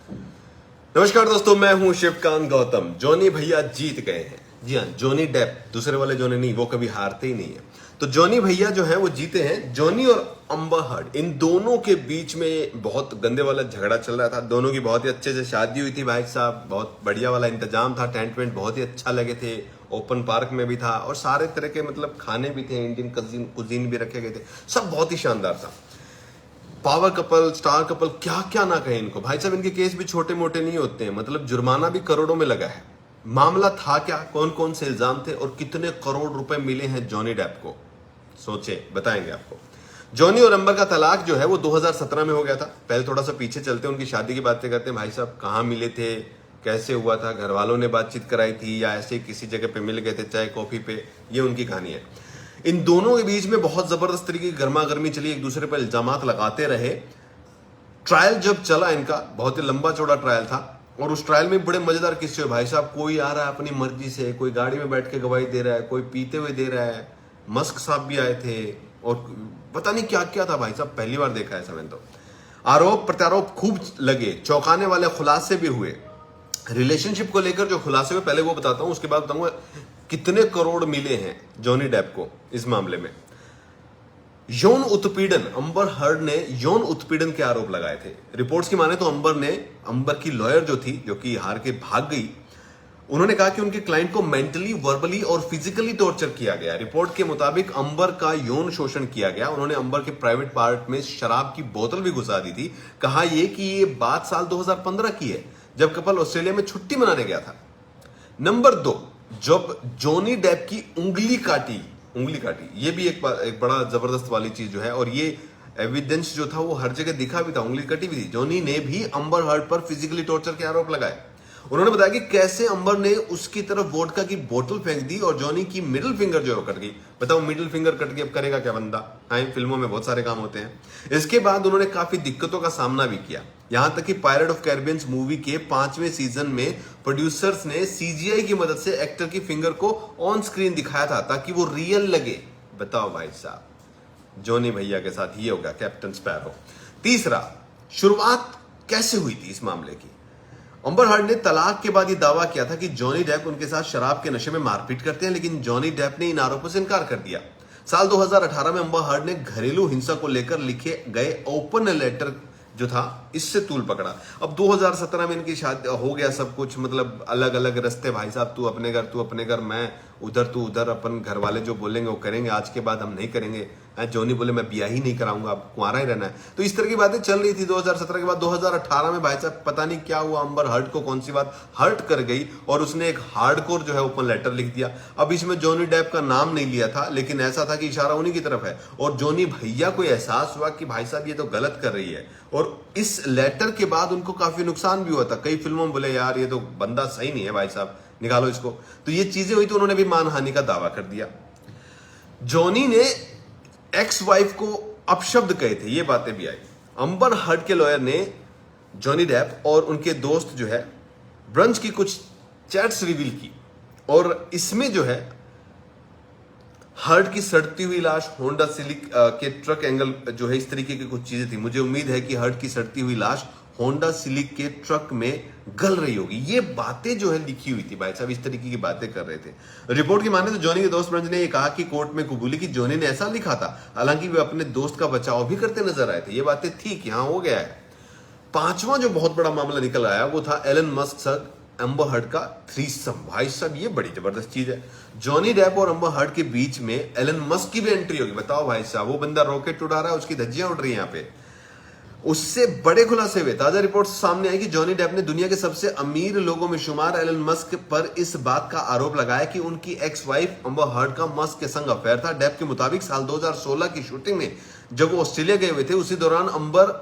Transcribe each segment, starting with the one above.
नमस्कार दोस्तों, मैं हूं शिवकांत गौतम। जॉनी भैया जीत गए हैं। जी हाँ, जॉनी डेप, दूसरे वाले जॉनी नहीं, वो कभी हारते ही नहीं है। तो जॉनी भैया जो है वो जीते हैं। जॉनी और अम्बर हर्ड, इन दोनों के बीच में बहुत गंदे वाला झगड़ा चल रहा था। दोनों की बहुत ही अच्छे से शादी हुई थी भाई साहब, बहुत बढ़िया वाला इंतजाम था, टेंट वेंट बहुत ही अच्छा लगे थे, ओपन पार्क में भी था और सारे तरह के मतलब खाने भी थे, इंडियन कुजीन भी रखे गए थे, सब बहुत ही शानदार था। पावर कपल, स्टार कपल, क्या क्या ना कहे इनको भाई साहब। इनके केस भी छोटे मोटे नहीं होते हैं, मतलब जुर्माना भी करोड़ों में लगा है। मामला था क्या, कौन कौन से इल्जाम थे और कितने करोड़ रुपए मिले हैं जॉनी डेप को, सोचे बताएंगे आपको। जॉनी और अंबर का तलाक जो है वो 2017 में हो गया था। पहले थोड़ा सा पीछे चलते हैं, उनकी शादी की बातें करते हैं। भाई साहब कहाँ मिले थे, कैसे हुआ था, घर वालों ने बातचीत कराई थी या ऐसे ही किसी जगह पे मिल गए थे चाय कॉफी पे, ये उनकी कहानी है। इन दोनों के बीच में बहुत जबरदस्त तरीके की गर्मा गर्मी चली, एक दूसरे पर इल्जामात लगाते रहे। ट्रायल जब चला इनका, बहुत ही लंबा चौड़ा ट्रायल था और उस ट्रायल में बड़े मजेदार किस्से हुए भाई साहब। कोई आ रहा है अपनी मर्जी से, कोई गाड़ी में बैठ के गवाही दे रहा है, कोई पीते हुए दे रहा है, मस्क साहब भी आए थे और पता नहीं क्या क्या था भाई साहब, पहली बार देखा है मैंने तो। आरोप प्रत्यारोप खूब लगे, चौंकाने वाले खुलासे भी हुए। रिलेशनशिप को लेकर जो खुलासे हुए पहले वो बताता हूं, उसके बाद बताऊंगा कितने करोड़ मिले हैं जॉनी डेप को इस मामले में। यौन उत्पीड़न, अंबर हर्ड ने यौन उत्पीड़न के आरोप लगाए थे। रिपोर्ट्स की माने तो अंबर की लॉयर जो थी, जो कि हार के भाग गई, उन्होंने कहा कि उनके क्लाइंट को मेंटली, वर्बली और फिजिकली टॉर्चर किया गया। रिपोर्ट के मुताबिक अंबर का यौन शोषण किया गया। उन्होंने अंबर के प्राइवेट पार्ट में शराब की बोतल भी घुसा दी थी। कहा यह कि ये बात साल 2015 की है, जब कपल ऑस्ट्रेलिया में छुट्टी मनाने गया था। नंबर 2, जब जॉनी डेप की उंगली काटी, ये भी एक बड़ा जबरदस्त वाली चीज जो है, और ये एविडेंस जो था वो हर जगह दिखा भी था, उंगली कटी भी थी। जॉनी ने भी अंबर हर्ड पर फिजिकली टॉर्चर के आरोप लगाए। उन्होंने बताया कि कैसे अंबर ने उसकी तरफ वोडका की बोतल फेंक दी और जॉनी की मिडिल फिंगर जो है कट गई। बताओ, मिडिल फिंगर कट गई, अब करेगा क्या बंदा। हाँ, फिल्मों में बहुत सारे काम होते हैं। इसके बाद उन्होंने काफी दिक्कतों का सामना भी किया, यहां तक कि पायरेट ऑफ कैरिबियन मूवी के 5वें सीजन में प्रोड्यूसर्स ने सीजीआई की मदद से एक्टर की फिंगर को ऑन स्क्रीन दिखाया था ताकि वो रियल लगे। बताओ भाई साहब, जॉनी भैया के साथ ये होगा कैप्टन स्पैरो। तीसरा, शुरुआत कैसे हुई थी इस मामले की। अंबर हर्ड ने तलाक के बाद ये दावा किया था कि जॉनी डेप उनके साथ शराब के नशे में मारपीट करते हैं, लेकिन जॉनी डेप ने इन आरोपों से इनकार कर दिया। साल 2018 में अंबर हर्ड ने घरेलू हिंसा को लेकर लिखे गए ओपन लेटर जो था, इससे तूल पकड़ा। अब 2017 में इनकी शादी हो गया, सब कुछ मतलब अलग अलग रास्ते भाई साहब, तू अपने घर, मैं उधर, तू उधर, अपन घर वाले जो बोलेंगे वो करेंगे, आज के बाद हम नहीं करेंगे। जॉनी बोले मैं ब्याह ही नहीं कराऊंगा, अब कुंवारा ही रहना है। तो इस तरह की बातें चल रही थी 2017 के बाद। 2018 में भाई साहब पता नहीं क्या हुआ, अंबर हर्ड को कौन सी बात हर्ट कर गई और उसने एक हार्डकोर जो है ओपन लेटर लिख दिया। अब इसमें जॉनी डेप का नाम नहीं लिया था, लेकिन ऐसा था कि इशारा उन्हीं की तरफ है। और जॉनी भैया को एहसास हुआ कि भाई साहब ये तो गलत कर रही है, और इस लेटर के बाद उनको काफी नुकसान भी हुआ था। कई फिल्मों में बोले यार ये तो बंदा सही नहीं है भाई साहब, निकालो इसको। तो ये चीजें हुई तो उन्होंने भी मानहानि का दावा कर दिया। जॉनी ने एक्स वाइफ को अपशब्द कहे थे, ये बातें भी आई। अंबर हर्ड के लॉयर ने जॉनी डेप और उनके दोस्त जो है ब्रंच की कुछ चैट्स रिवील की, और इसमें जो है हर्ड की सड़ती हुई लाश, होंडा सिलिक के ट्रक एंगल जो है, इस तरीके की कुछ चीजें थी। मुझे उम्मीद है कि हर्ड की सड़ती हुई लाश होंडा सिलिक के ट्रक में गल रही होगी। ये बातें जो है लिखी हुई थी भाई साहब, इस तरीके की बातें कर रहे थे। रिपोर्ट की माने तो जॉनी के दोस्त ब्रंज ने ये कहा कि कोर्ट में कबूली कि जॉनी ने ऐसा लिखा था, हालांकि वे अपने दोस्त का बचाव भी करते नजर आए थे। ये बातें थी कि हाँ हो गया है। 5वां जो बहुत बड़ा मामला निकल आया वो था एलन मस्क सर अंबर हर्ड का थ्रीसम। भाई साहब ये बड़ी जबरदस्त चीज है। जॉनी डेप और अंबर हर्ड के बीच में एलन मस्क की भी एंट्री होगी। बताओ भाई साहब, वो बंदा रॉकेट उड़ा रहा है, उसकी धज्जियां उड़ रही हैं यहाँ पे। उससे बड़े खुलासे हुए। ताजा रिपोर्ट सामने आई कि जॉनी डेप ने दुनिया के सबसे अमीर लोगों में शुमार एलन मस्क पर इस बात का आरोप लगाया कि उनकी एक्स वाइफ अंबर हर्ड का मस्क के संग अफेयर था। डेप के मुताबिक साल 2016 की शूटिंग में जब वो ऑस्ट्रेलिया गए हुए थे, उसी दौरान अंबर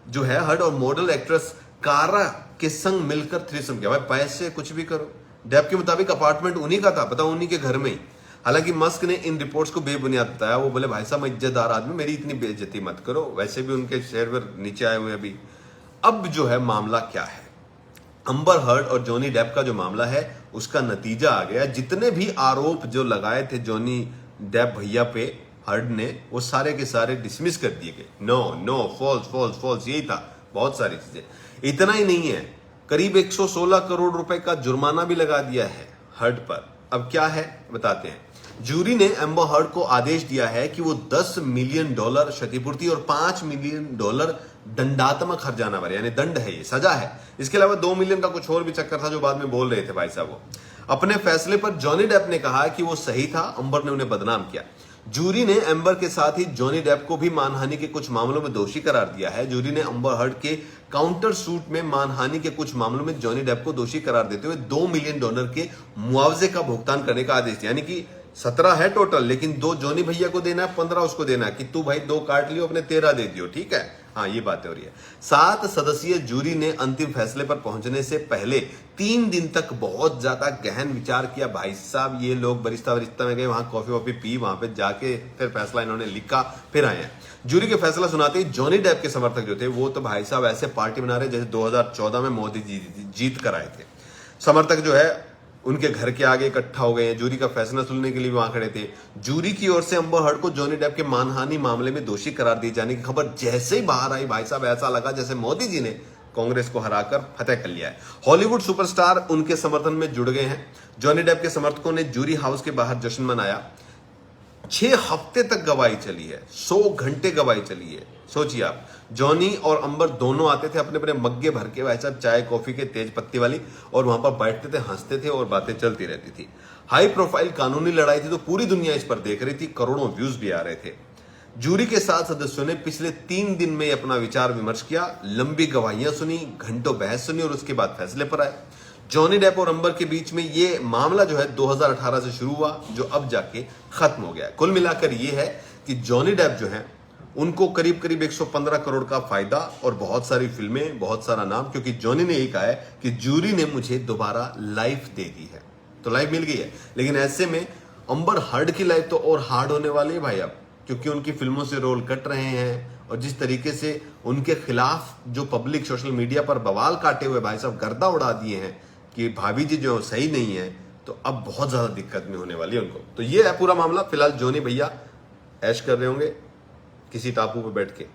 जो है हर्ड और मॉडल एक्ट्रेस कारा के संग मिलकर थ्रीसम किया। भाई पैसे कुछ भी करो। डेप के मुताबिक अपार्टमेंट उन्हीं का था, पता उन्हीं के घर में ही। हालांकि मस्क ने इन रिपोर्ट्स को बेबुनियाद बताया। वो बोले भाई साहब मैं इज्जतदार आदमी, मेरी इतनी बेइज्जती मत करो, वैसे भी उनके शेयर पर नीचे आए हुए अभी। अब जो है मामला क्या है, अंबर हर्ड और जॉनी डेप का जो मामला है उसका नतीजा आ गया। जितने भी आरोप जो लगाए थे जॉनी डेप भैया पे हर्ड ने, वो सारे के सारे डिसमिस कर दिए गए। No no, false false false, यही था। बहुत सारी चीजें। इतना ही नहीं है, करीब 116 करोड़ रुपए का जुर्माना भी लगा दिया है हर्ड पर। अब क्या है बताते हैं। जूरी ने एम्बर हर्ड को आदेश दिया है कि वो $10 मिलियन क्षतिपूर्ति और $5 मिलियन दंडात्मक हर्जाना भरे, यानी दंड है, ये सजा है। इसके अलावा 2 मिलियन का कुछ और भी चक्कर था जो बाद में बोल रहे थे भाई साहब वो। अपने फैसले पर जॉनी डेप ने कहा कि वो सही था, अंबर ने उन्हें बदनाम किया। जूरी ने एम्बर के साथ ही जॉनी डेप को भी मानहानि के कुछ मामलों में दोषी करार दिया है। जूरी ने एम्बर हर्ड के काउंटर सूट में मानहानि के कुछ मामलों में जॉनी डेप को दोषी करार देते हुए $2 मिलियन के मुआवजे का भुगतान करने का आदेश दिया। यानी कि 17 है टोटल, लेकिन 2 जॉनी भैया को देना है, 15 उसको देना है कि तू भाई 2 काट लियो, अपने 13 दे दियो, ठीक है। हाँ, ये बातें हो रही है। 7 सदस्यीय जूरी ने अंतिम फैसले पर पहुंचने से पहले 3 दिन तक बहुत ज्यादा गहन विचार किया। भाई साहब ये लोग बरिस्ता वरिस्ता में गए, वहां कॉफी वॉफी पी, वहां पे जाके फिर फैसला इन्होंने लिखा, फिर आए हैं। जूरी के फैसला सुनाते ही जॉनी डेप के समर्थक जो थे वो तो भाई साहब ऐसे पार्टी बना रहे जैसे 2014 में मोदी जी जीत कर आए थे। समर्थक जो है उनके घर के आगे इकट्ठा हो गए हैं, जूरी का फैसला सुनने के लिए भी वहां खड़े थे। जूरी की ओर से एम्बर हर्ड को जॉनी डेप के मानहानि मामले में दोषी करार दिए जाने की खबर जैसे ही बाहर आई, भाई साहब ऐसा लगा जैसे मोदी जी ने कांग्रेस को हराकर फतेह कर लिया है। हॉलीवुड सुपरस्टार उनके समर्थन में जुड़ गए हैं। जॉनी डेप के समर्थकों ने जूरी हाउस के बाहर जश्न मनाया। 6 हफ्ते तक गवाही चली है, 100 घंटे गवाही चली है। सोचिए आप, जॉनी और अंबर दोनों आते थे अपने अपने मग्गे भर के, भाई साहब चाय कॉफी के तेज पत्ती वाली, और वहां पर बैठते थे, हंसते थे और बातें चलती रहती थी। हाई प्रोफाइल कानूनी लड़ाई थी तो पूरी दुनिया इस पर देख रही थी, करोड़ों व्यूज भी आ रहे थे। जूरी के 7 सदस्यों ने पिछले 3 दिन में अपना विचार विमर्श किया, लंबी गवाहियां सुनी, घंटों बहस सुनी और उसके बाद फैसले पर आए। जॉनी डेप और अंबर के बीच में ये मामला जो है 2018 से शुरू हुआ, जो अब जाके खत्म हो गया। कुल मिलाकर ये है कि जॉनी डेप जो है उनको करीब करीब 115 करोड़ का फायदा और बहुत सारी फिल्में, बहुत सारा नाम, क्योंकि जॉनी ने यही कहा है कि जूरी ने मुझे दोबारा लाइफ दे दी है, तो लाइफ मिल गई है। लेकिन ऐसे में अंबर हर्ड की लाइफ तो और हार्ड होने वाली है भाई अब, क्योंकि उनकी फिल्मों से रोल कट रहे हैं और जिस तरीके से उनके खिलाफ जो पब्लिक सोशल मीडिया पर बवाल काटे हुए भाई साहब गर्दा उड़ा दिए हैं कि भाभी जी जो सही नहीं है, तो अब बहुत ज्यादा दिक्कत में होने वाली है उनको। तो ये है पूरा मामला। फिलहाल जॉनी भैया ऐश कर रहे होंगे किसी टापू पर बैठ के।